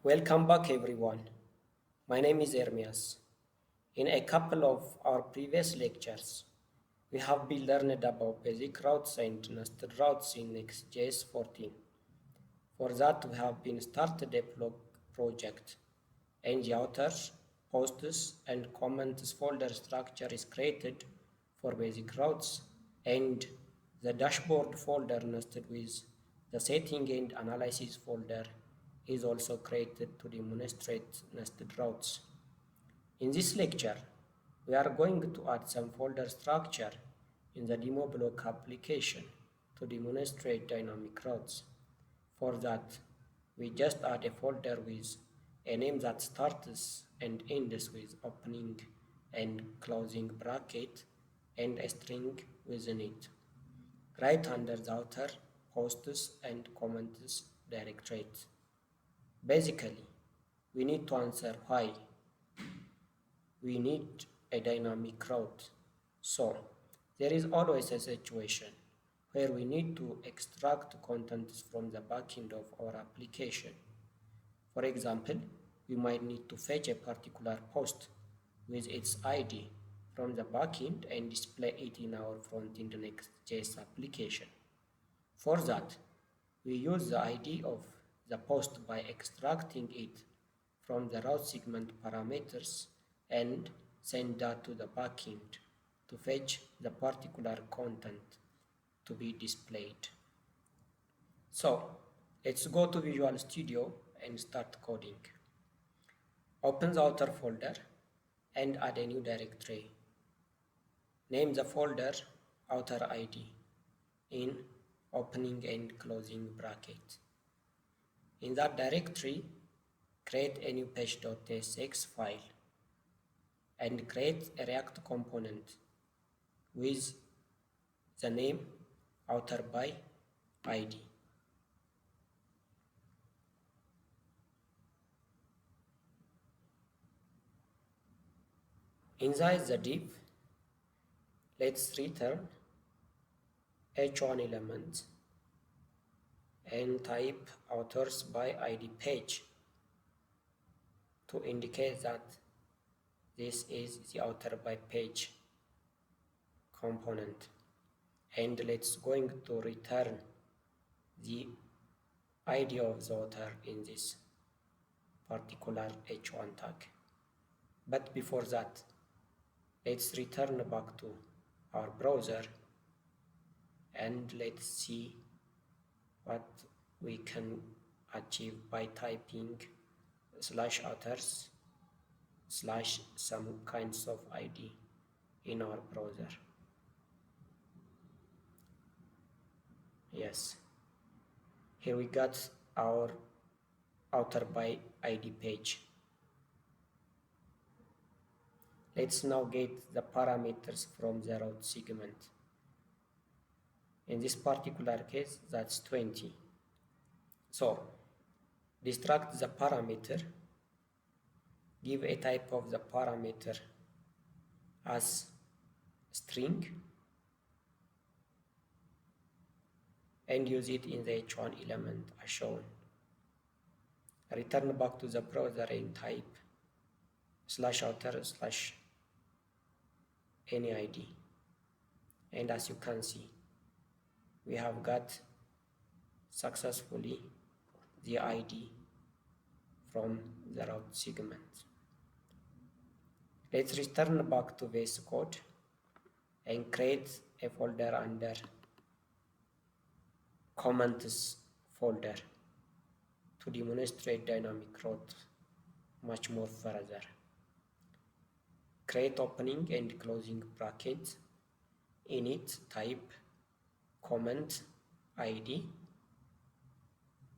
Welcome back, everyone. My name is Ermias. In a couple of our previous lectures, we have been learned about basic routes and nested routes in Next.js 14. For that, we have been started a blog project, and the authors, posts, and comments folder structure is created for basic routes, and the dashboard folder nested with the setting and analysis folder is also created to demonstrate nested routes. In this lecture, we are going to add some folder structure in the demo block application to demonstrate dynamic routes. For that, we just add a folder with a name that starts and ends with opening and closing bracket and a string within it. Right under the outer posts and comments directorate. Basically, we need to answer why we need a dynamic route. So, there is always a situation where we need to extract contents from the backend of our application. For example, we might need to fetch a particular post with its ID from the backend and display it in our front-end Next.js application. For that, we use the ID of the post by extracting it from the route segment parameters and send that to the backend to fetch the particular content to be displayed. So let's go to Visual Studio and start coding. Open the outer folder and add a new directory. Name the folder outer ID in opening and closing bracket. In that directory, create a new page.tsx file and create a React component with the name outer by ID. Inside the div, let's return h1 element and type authors by ID page to indicate that this is the author by page component, and let's going to return the ID of the author in this particular h1 tag. But before that, let's return back to our browser and let's see what we can achieve by typing /authors / some kinds of ID in our browser. Yes, here we got our author by ID page. Let's now get the parameters from the route segment. In this particular case, that's 20. So, destruct the parameter, give a type of the parameter as string, and use it in the h1 element as shown. Return back to the browser and type /author / any ID. And as you can see, we have got successfully the ID from the route segment. Let's return back to VS Code and create a folder under comments folder to demonstrate dynamic route much more further. Create opening and closing brackets. In it, type comment ID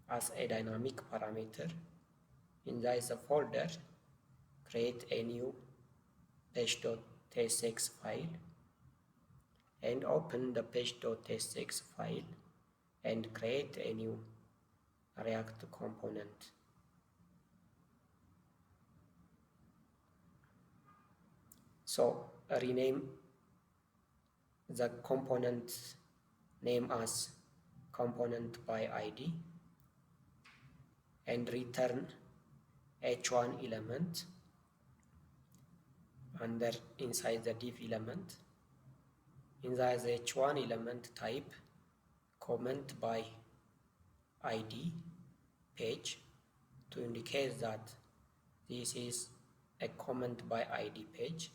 as a dynamic parameter. Inside the folder, create a new page.tsx file and open the page.tsx file and create a new React component. So rename the component name as component by ID and return h1 element under inside the div element. In the h1 element type comment by id page to indicate that this is a comment by id page,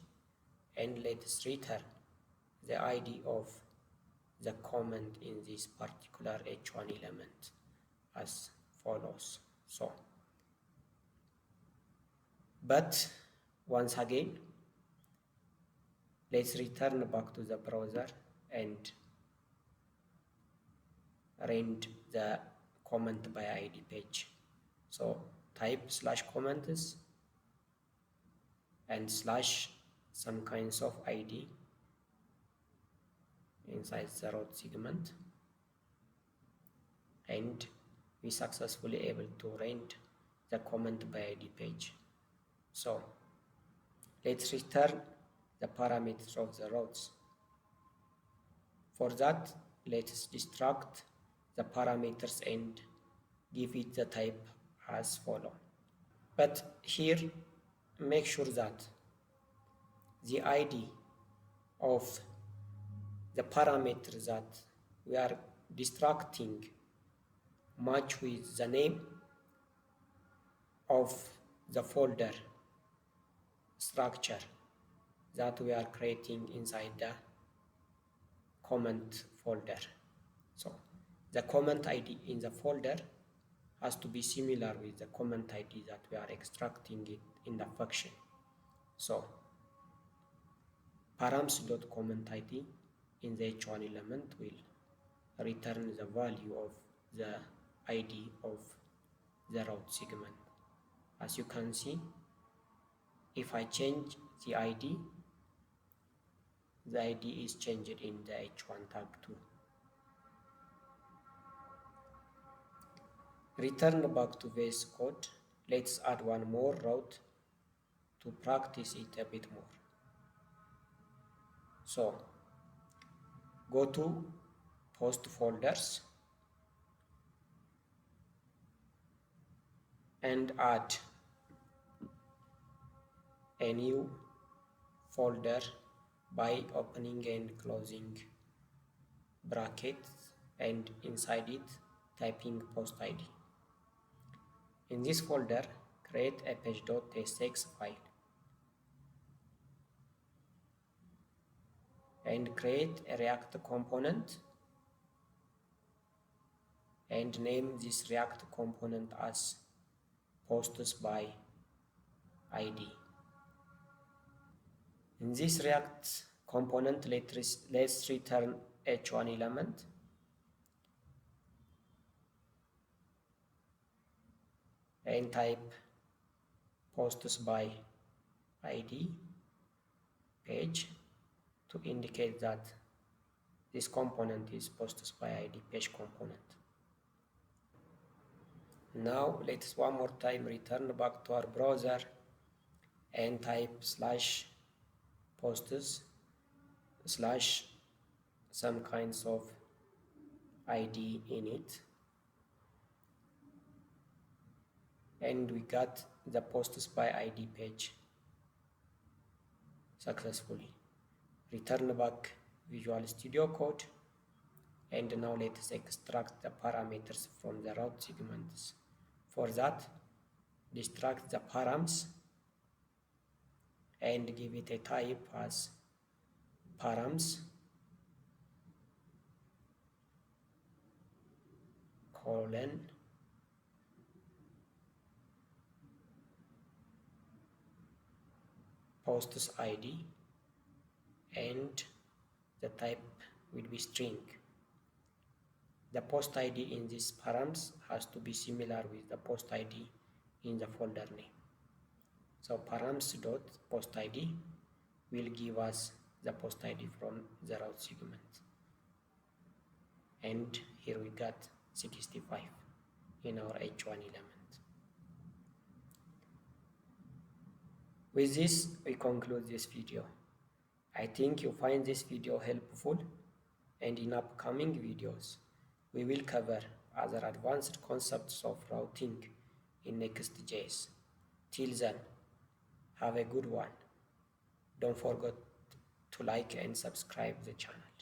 and let's return the id of the comment in this particular h1 element as follows. So, but once again, let's return back to the browser and render the comment by id page. So type /comments and slash some kinds of id inside the root segment, and we successfully able to render the comment by id page. So let's return the parameters of the routes. For that, let's destruct the parameters and give it the type as follow. But here, make sure that the id of the parameter that we are destructing match with the name of the folder structure that we are creating inside the comment folder. So the comment ID in the folder has to be similar with the comment ID that we are extracting it in the function. So params.comment ID in the h1 element will return the value of the ID of the route segment. As you can see, if I change the ID is changed in the h1 tag too. Return back to VS Code. Let's add one more route to practice it a bit more. So go to post folders and add a new folder by opening and closing brackets, and inside it typing post ID. In this folder, create a page.tsx file and create a React component and name this React component as posts by ID. In this React component, let's return h1 element and type posts by ID page to indicate that this component is posts by ID page component. Now let's one more time return back to our browser and type /posts/ some kinds of ID in it, and we got the posts by ID page successfully. Return back Visual Studio Code, and now let's extract the parameters from the route segments. For that, destruct the params and give it a type as params colon posts ID, and the type will be string. The post ID in this params has to be similar with the post ID in the folder name. So params.post ID will give us the post ID from the route segment. And here we got 65 in our h1 element. With this, we conclude this video. I think you find this video helpful, and in upcoming videos, we will cover other advanced concepts of routing in Next.js. Till then, have a good one. Don't forget to like and subscribe the channel.